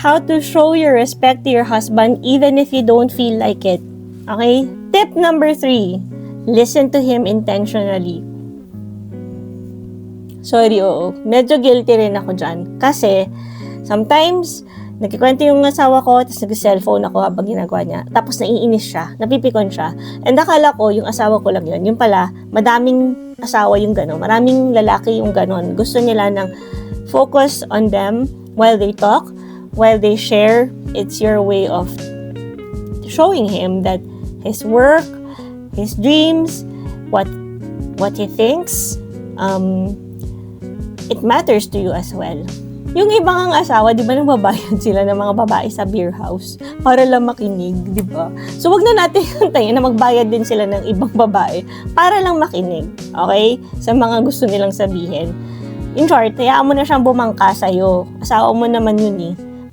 how to show your respect to your husband even if you don't feel like it. Okay? Tip number 3, listen to him intentionally. Sorry, oo. Medyo guilty rin ako dyan. Kasi, sometimes, nagkikwento yung asawa ko, tapos nag-cellphone ako habang ginagawa niya. Tapos naiinis siya, napipikon siya. And akala ko, yung asawa ko lang yun. Yung pala, madaming asawa yung gano'n. Maraming lalaki yung gano'n. Gusto nila ng focus on them while they talk, while they share. It's your way of showing him that his work, his dreams, what he thinks, it matters to you as well. Yung ibang asawa, di ba nagbabayad sila ng mga babae sa beer house para lang makinig, di ba? So, wag na natin hintayin na magbayad din sila ng ibang babae para lang makinig, okay? Sa mga gusto nilang sabihin. In short, hayaan mo na siyang bumangka sa'yo. Asawa mo naman yun eh.